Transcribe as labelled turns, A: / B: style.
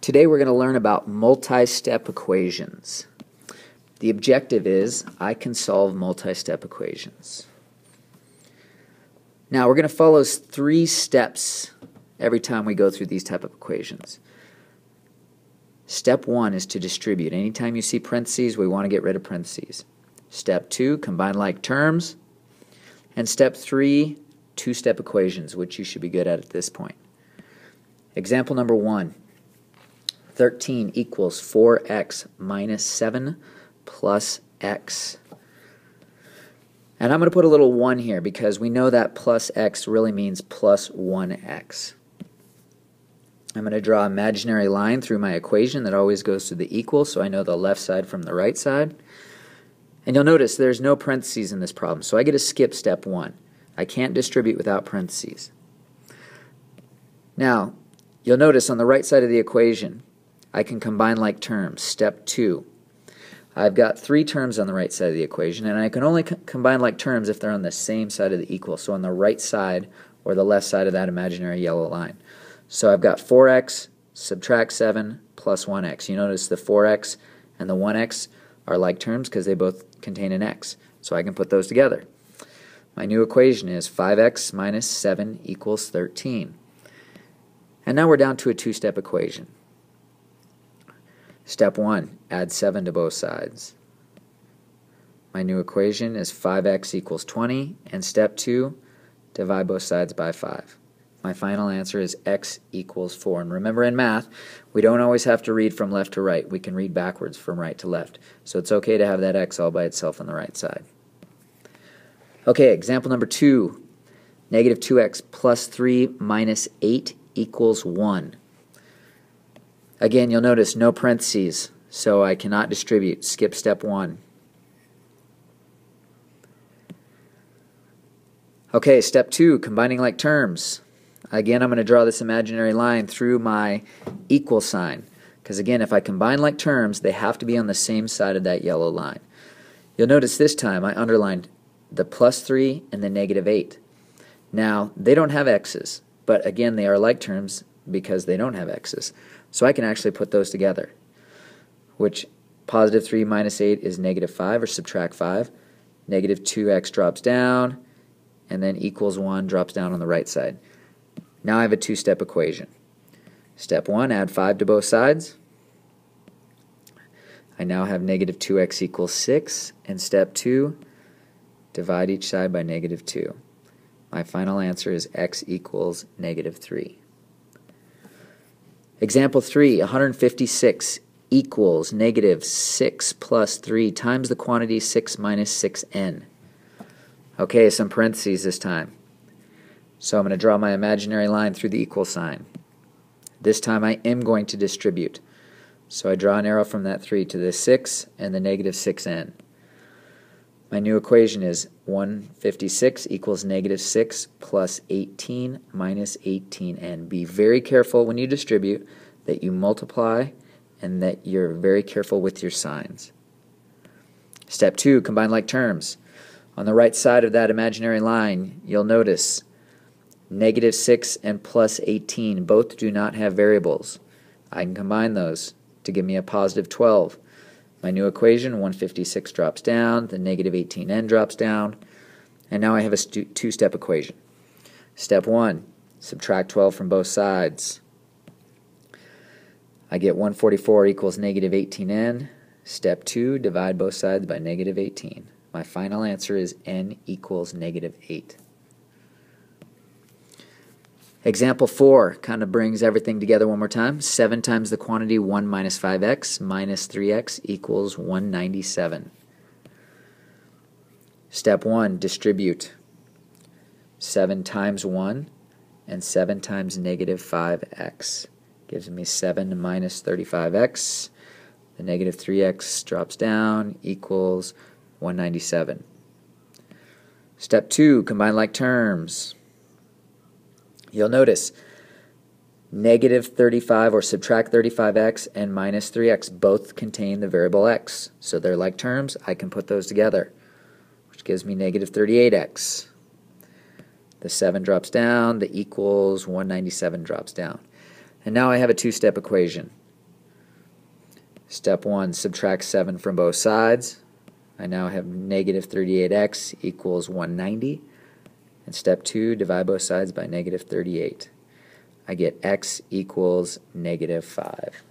A: Today we're going to learn about multi-step equations. The objective is I can solve multi-step equations. Now we're going to follow 3 steps every time we go through these type of equations. Step 1 is to distribute. Anytime you see parentheses, we want to get rid of parentheses. Step 2, combine like terms. And step 3, two-step equations, which you should be good at this point. Example number 1. 13 equals 4x minus 7 plus x. And I'm going to put a little 1 here because we know that plus x really means plus 1x. I'm going to draw an imaginary line through my equation that always goes to the equal, so I know the left side from the right side. And you'll notice there's no parentheses in this problem, so I get to skip step 1. I can't distribute without parentheses. Now, you'll notice on the right side of the equation, I can combine like terms. Step 2. I've got 3 terms on the right side of the equation, and I can only combine like terms if they're on the same side of the equal, so on the right side or the left side of that imaginary yellow line. So I've got 4x, subtract 7, plus 1x. You notice the 4x and the 1x are like terms because they both contain an x, so I can put those together. My new equation is 5x minus 7 equals 13. And now we're down to a two-step equation. Step 1, add 7 to both sides. My new equation is 5x equals 20, and step 2, divide both sides by 5. My final answer is x equals 4. And remember, in math, we don't always have to read from left to right. We can read backwards from right to left. So it's okay to have that x all by itself on the right side. Okay, example number 2. Negative 2x plus 3 minus 8 equals 1. Again, you'll notice no parentheses, so I cannot distribute. Skip step 1. Okay, step 2, combining like terms. Again, I'm going to draw this imaginary line through my equal sign. Because again, if I combine like terms, they have to be on the same side of that yellow line. You'll notice this time I underlined the plus 3 and the negative 8. Now, they don't have x's, but again, they are like terms because they don't have x's. So I can actually put those together, which positive 3 minus 8 is negative 5, or subtract 5. Negative 2x drops down, and then equals 1 drops down on the right side. Now I have a two-step equation. Step 1, add 5 to both sides. I now have negative 2x equals 6, and step 2, divide each side by negative 2. My final answer is x equals negative 3. Example 3, 156 equals negative 6 plus 3 times the quantity 6 minus 6n. Okay, some parentheses this time. So I'm going to draw my imaginary line through the equal sign. This time I am going to distribute. So I draw an arrow from that 3 to the 6 and the negative 6n. My new equation is 156 equals negative 6 plus 18 minus 18n. Be very careful when you distribute that you multiply and that you're very careful with your signs. Step 2, combine like terms. On the right side of that imaginary line, you'll notice negative 6 and plus 18 both do not have variables. I can combine those to give me a positive 12. My new equation, 156 drops down, the negative 18n drops down, and now I have a two-step equation. Step 1, subtract 12 from both sides. I get 144 equals negative 18n. Step 2, divide both sides by negative 18. My final answer is n equals negative 8. Example 4 kind of brings everything together one more time. 7 times the quantity 1 minus 5x minus 3x equals 197. Step 1, distribute. 7 times 1 and 7 times negative 5x gives me 7 minus 35x. The negative 3x drops down, equals 197. Step 2, combine like terms. You'll notice negative 35 or subtract 35x and minus 3x both contain the variable x. So they're like terms. I can put those together, which gives me negative 38x. The 7 drops down, the equals 197 drops down. And now I have a two-step equation. Step 1, subtract 7 from both sides. I now have negative 38x equals 190. And step 2, divide both sides by negative 38. I get x equals negative 5.